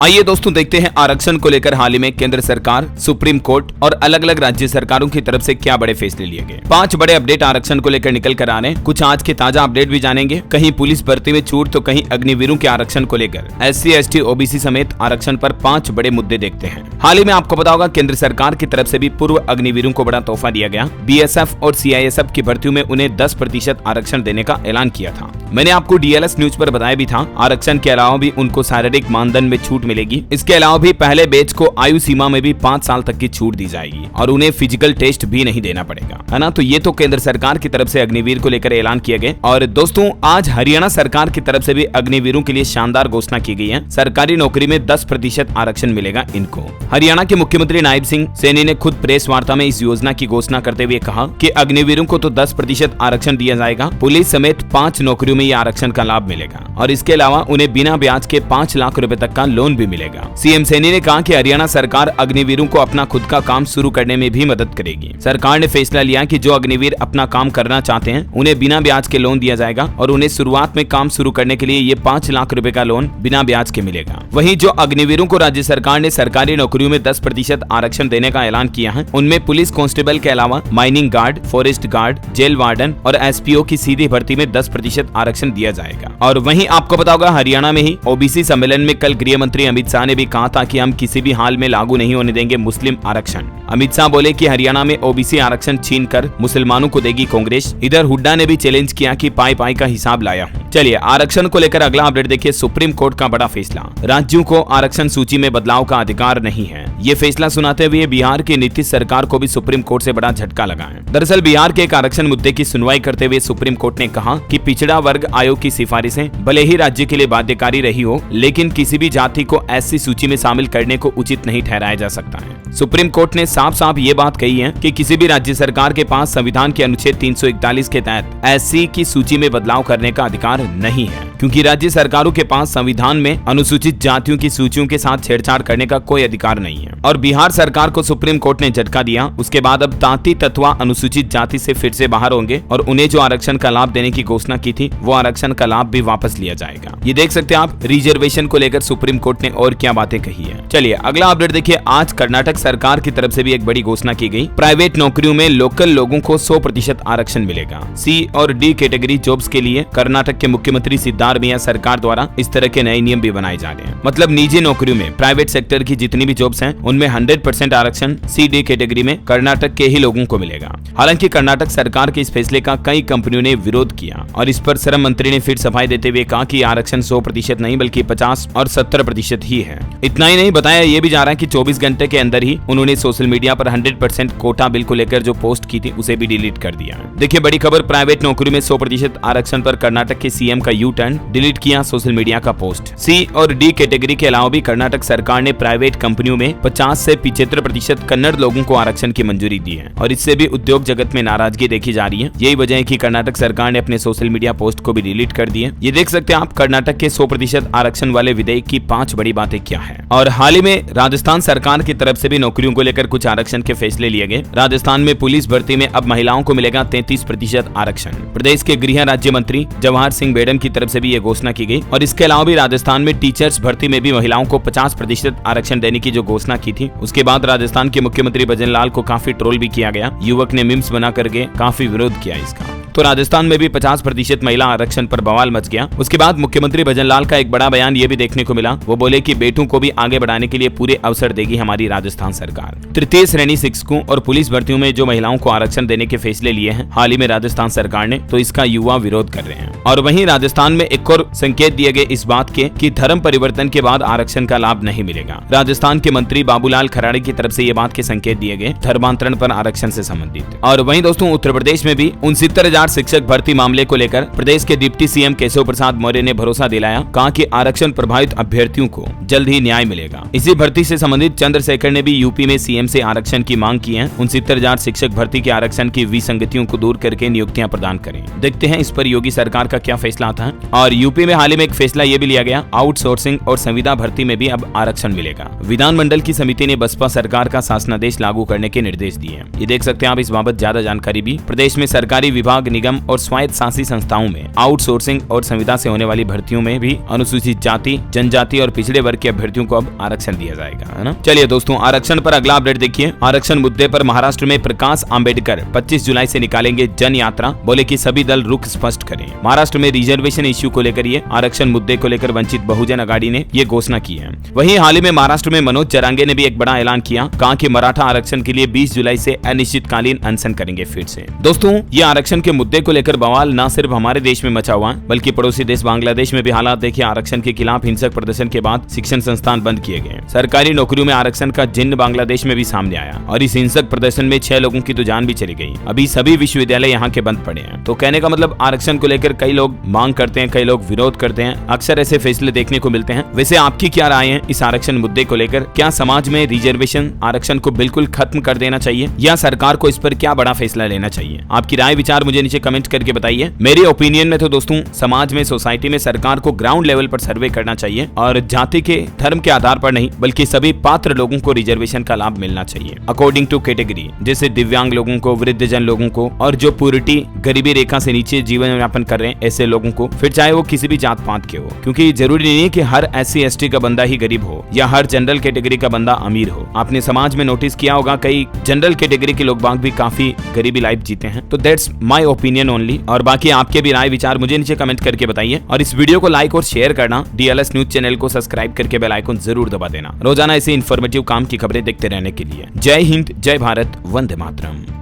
आइए दोस्तों देखते हैं आरक्षण को लेकर हाल ही में केंद्र सरकार, सुप्रीम कोर्ट और अलग अलग राज्य सरकारों की तरफ से क्या बड़े फैसले लिए गए। 5 बड़े अपडेट आरक्षण को लेकर निकल कर आ रहे हैं। कुछ आज के ताजा अपडेट भी जानेंगे। कहीं पुलिस भर्ती में छूट तो कहीं अग्निवीरों के आरक्षण को लेकर SC, ST, OBC समेत आरक्षण पर 5 बड़े मुद्दे देखते हैं। हाल ही में आपको पता होगा केंद्र सरकार की तरफ से भी पूर्व अग्निवीरों को बड़ा तोहफा दिया गया। BSF और CISF की भर्तियों में उन्हें 10% आरक्षण देने का ऐलान किया था। मैंने आपको DLS न्यूज पर बताया भी था। आरक्षण के अलावा भी उनको शारीरिक मानदंड में छूट मिलेगी। इसके अलावा भी पहले बैच को आयु सीमा में भी 5 साल तक की छूट दी जाएगी और उन्हें फिजिकल टेस्ट भी नहीं देना पड़ेगा, है ना। तो ये तो केंद्र सरकार की तरफ से अग्निवीर को लेकर ऐलान किया गया। और दोस्तों आज हरियाणा सरकार की तरफ से भी अग्निवीरों के लिए शानदार घोषणा की गई है। सरकारी नौकरी में 10% आरक्षण मिलेगा इनको। हरियाणा के मुख्यमंत्री नायब सिंह सैनी ने खुद प्रेस वार्ता में इस योजना की घोषणा करते हुए कहा कि अग्निवीरों को तो 10% आरक्षण दिया जाएगा, पुलिस समेत 5 नौकरियों में ये आरक्षण का लाभ मिलेगा और इसके अलावा उन्हें बिना ब्याज के 5 लाख रुपए तक का लोन भी मिलेगा। CM सैनी ने कहा कि हरियाणा सरकार अग्निवीरों को अपना खुद का काम शुरू करने में भी मदद करेगी। सरकार ने फैसला लिया कि जो अग्निवीर अपना काम करना चाहते हैं उन्हें बिना ब्याज के लोन दिया जाएगा और उन्हें शुरुआत में काम शुरू करने के लिए ये 5 लाख रुपए का लोन बिना ब्याज के मिलेगा। वहीं जो अग्निवीरों को राज्य सरकार ने सरकारी नौकरियों में 10% आरक्षण देने का ऐलान किया है उनमें पुलिस कांस्टेबल के अलावा mining guard, forest guard, jail warden और SPO की सीधी भर्ती में 10% आरक्षण दिया जाएगा। और वहीं आपको पता होगा हरियाणा में ही OBC सम्मेलन में कल गृह मंत्री अमित शाह ने भी कहा था कि हम किसी भी हाल में लागू नहीं होने देंगे मुस्लिम आरक्षण। अमित शाह बोले कि हरियाणा में OBC आरक्षण छीनकर मुसलमानों को देगी कांग्रेस। इधर हुड्डा ने भी चैलेंज किया कि पाई पाई का हिसाब लाया हूं। चलिए आरक्षण को लेकर अगला अपडेट देखिए। सुप्रीम कोर्ट का बड़ा फैसला, राज्यों को आरक्षण सूची में बदलाव का अधिकार नहीं है। ये फैसला सुनाते हुए बिहार की नीतीश सरकार को भी सुप्रीम कोर्ट से बड़ा झटका लगा है। दरअसल बिहार के एक आरक्षण मुद्दे की सुनवाई करते हुए सुप्रीम कोर्ट ने कहा कि पिछड़ा वर्ग आयोग की सिफारिशें भले ही राज्य के लिए बाध्यकारी रही हो, लेकिन किसी भी जाति को ऐसी सूची में शामिल करने को उचित नहीं ठहराया जा सकता है। सुप्रीम कोर्ट ने साफ साफ ये बात कही है कि किसी भी राज्य सरकार के पास संविधान के अनुच्छेद 341 के तहत SC की सूची में बदलाव करने का अधिकार नहीं है, क्योंकि राज्य सरकारों के पास संविधान में अनुसूचित जातियों की सूचियों के साथ छेड़छाड़ करने का कोई अधिकार नहीं है। और बिहार सरकार को सुप्रीम कोर्ट ने झटका दिया। उसके बाद अब तांती तत्वा अनुसूचित जाति से फिर से बाहर होंगे और उन्हें जो आरक्षण का लाभ देने की घोषणा की थी वो आरक्षण का लाभ भी वापस लिया जाएगा। ये देख सकते हैं आप रिजर्वेशन को लेकर सुप्रीम कोर्ट ने और क्या बातें कही है। चलिए अगला अपडेट देखिए। आज कर्नाटक सरकार की तरफ से भी एक बड़ी घोषणा की गई। प्राइवेट नौकरियों में लोकल लोगों को 100% आरक्षण मिलेगा। C और D कैटेगरी जॉब्स के लिए कर्नाटक के मुख्यमंत्री सिद्धारमैया सरकार द्वारा इस तरह के नए नियम भी बनाए जा रहे हैं। मतलब निजी नौकरियों में प्राइवेट सेक्टर की जितनी भी जॉब्स हैं उनमें 100% आरक्षण C, D कैटेगरी में कर्नाटक के ही लोगों को मिलेगा। हालांकि कर्नाटक सरकार के इस फैसले का कई कंपनियों ने विरोध किया और इस पर श्रम मंत्री ने फिर सफाई देते हुए कहा कि आरक्षण 100% नहीं बल्कि 50 और 70% ही है। इतना ही नहीं, बताया ये भी जा रहा है कि 24 घंटे के अंदर ही उन्होंने सोशल मीडिया पर 100% कोटा बिल को लेकर जो पोस्ट की थी उसे भी डिलीट कर दिया। देखिए बड़ी खबर, प्राइवेट नौकरी में 100% आरक्षण पर कर्नाटक के CM का यू टर्न, डिलीट किया सोशल मीडिया का पोस्ट। C और D कैटेगरी के अलावा भी कर्नाटक सरकार ने प्राइवेट कंपनियों में 50 से 75% कन्नड़ लोगों को आरक्षण की मंजूरी दी है और इससे भी उद्योग जगत में नाराजगी देखी जा रही है। यही वजह है कि कर्नाटक सरकार ने अपने सोशल मीडिया पोस्ट को भी डिलीट कर दिए। ये देख सकते हैं आप कर्नाटक के 100% आरक्षण वाले विधेयक की 5 बड़ी बातें क्या है। और हाल ही में राजस्थान सरकार की तरफ से भी नौकरियों को लेकर कुछ आरक्षण के फैसले लिए गए। राजस्थान में पुलिस भर्ती में अब महिलाओं को मिलेगा 33% आरक्षण। प्रदेश के गृह राज्य मंत्री जवाहर सिंह बेडम की तरफ से भी ये घोषणा की गई। और इसके अलावा भी राजस्थान में टीचर्स भर्ती में भी महिलाओं को 50% आरक्षण देने की जो घोषणा की थी उसके बाद राजस्थान के मुख्यमंत्री भजन लाल को काफी ट्रोल भी किया गया। युवक ने मीम्स बना करके काफी विरोध किया इसका। तो राजस्थान में भी 50% महिला आरक्षण पर बवाल मच गया। उसके बाद मुख्यमंत्री भजन लाल का एक बड़ा बयान ये भी देखने को मिला। वो बोले कि बेटों को भी आगे बढ़ाने के लिए पूरे अवसर देगी हमारी राजस्थान सरकार। तृतीय श्रेणी शिक्षकों और पुलिस भर्तियों में जो महिलाओं को आरक्षण देने के फैसले लिए हैं हाल ही में राजस्थान सरकार ने, तो इसका युवा विरोध कर रहे हैं। और वहीं राजस्थान में एक और संकेत दिए गए इस बात के कि धर्म परिवर्तन के बाद आरक्षण का लाभ नहीं मिलेगा। राजस्थान के मंत्री बाबूलाल खराड़ी की तरफ से ये बात के संकेत दिए गए धर्मांतरण पर आरक्षण से संबंधित। और वहीं दोस्तों उत्तर प्रदेश में भी 69,000 शिक्षक भर्ती मामले को लेकर प्रदेश के डिप्टी CM केशव प्रसाद मौर्य ने भरोसा दिलाया। कहा कि आरक्षण प्रभावित अभ्यर्थियों को जल्द ही न्याय मिलेगा। इसी भर्ती से संबंधित चंद्रशेखर ने भी यूपी में CM से आरक्षण की मांग की है। 69,000 शिक्षक भर्ती के आरक्षण की विसंगतियों को दूर करके नियुक्तियां प्रदान करें। देखते हैं इस पर योगी सरकार का क्या फैसला आता है। और यूपी में हाल ही में एक फैसला ये भी लिया गया, आउटसोर्सिंग और संविदा भर्ती में भी अब आरक्षण मिलेगा। विधानमंडल की समिति ने बसपा सरकार का शासनादेश लागू करने के निर्देश दिए। ये देख सकते हैं आप। इस बाबत ज्यादा जानकारी भी प्रदेश में सरकारी विभाग निगम और स्वायत्त शासी संस्थाओं में आउटसोर्सिंग और संविदा से होने वाली भर्तियों में भी अनुसूचित जाति, जनजाति और पिछड़े वर्ग के अभ्यर्थियों को अब आरक्षण दिया जाएगा, है ना। चलिए दोस्तों, आरक्षण पर अगला अपडेट देखिए। आरक्षण मुद्दे पर महाराष्ट्र में प्रकाश आंबेडकर 25 जुलाई से निकालेंगे जन यात्रा, बोले कि सभी दल रुख स्पष्ट करें। महाराष्ट्र में रिजर्वेशन इश्यू को लेकर ये आरक्षण मुद्दे को लेकर वंचित बहुजन अघाड़ी ने ये घोषणा की है। वहीं हाल ही में महाराष्ट्र में मनोज जरांगे ने भी एक बड़ा ऐलान किया, कहा कि मराठा आरक्षण के लिए 20 जुलाई से अनिश्चितकालीन अनशन करेंगे फिर से। दोस्तों, ये आरक्षण के मुद्दे को लेकर बवाल न सिर्फ हमारे देश में मचा हुआ बल्कि पड़ोसी देश बांग्लादेश में भी हालात देखिए। आरक्षण के खिलाफ हिंसक प्रदर्शन के बाद शिक्षण संस्थान बंद किए गए। सरकारी नौकरियों में आरक्षण का जिन्न बांग्लादेश में भी सामने आया और इस हिंसक प्रदर्शन में 6 लोगों की तो जान भी चली गई। अभी सभी विश्वविद्यालय यहाँ के बंद पड़े हैं। तो कहने का मतलब आरक्षण को लेकर कई लोग मांग करते हैं, कई लोग विरोध करते हैं। अक्सर ऐसे फैसले देखने को मिलते हैं। वैसे आपकी क्या राय है इस आरक्षण मुद्दे को लेकर? क्या समाज में रिजर्वेशन आरक्षण को बिल्कुल खत्म कर देना चाहिए या सरकार को इस पर क्या बड़ा फैसला लेना चाहिए? आपकी राय विचार मुझे नीचे कमेंट करके बताइए। मेरी ओपिनियन में तो दोस्तों, समाज में, सोसाइटी में सरकार को ग्राउंड लेवल पर सर्वे करना चाहिए और जाति के, धर्म के आधार पर नहीं बल्कि सभी पात्र लोगों को रिजर्वेशन का लाभ मिलना चाहिए अकॉर्डिंग टू कैटेगरी, जैसे दिव्यांग लोगों को, वृद्धजन लोगों को और जो पुअर्टी, गरीबी रेखा से नीचे जीवन यापन कर रहे हैं ऐसे लोगों को, फिर चाहे वो किसी भी जात पात के हो, क्योंकि जरूरी नहीं है कि हर SC ST का बंदा ही गरीब हो या हर जनरल कैटेगरी का बंदा अमीर हो। आपने समाज में नोटिस किया होगा कई जनरल कैटेगरी के लोग बाग भी काफी गरीबी लाइफ जीते हैं। तो दैट्स माय ओपिनियन ओनली। और बाकी आपके भी राय विचार मुझे नीचे कमेंट करके बताइए और इस वीडियो को लाइक और शेयर करना। DLS न्यूज चैनल को सब्सक्राइब करके बेल आइकन जरूर दबा देना रोजाना ऐसे इन्फॉर्मेटिव काम की खबरें देखते रहने के लिए। जय हिंद, जय भारत, वंदे मातरम।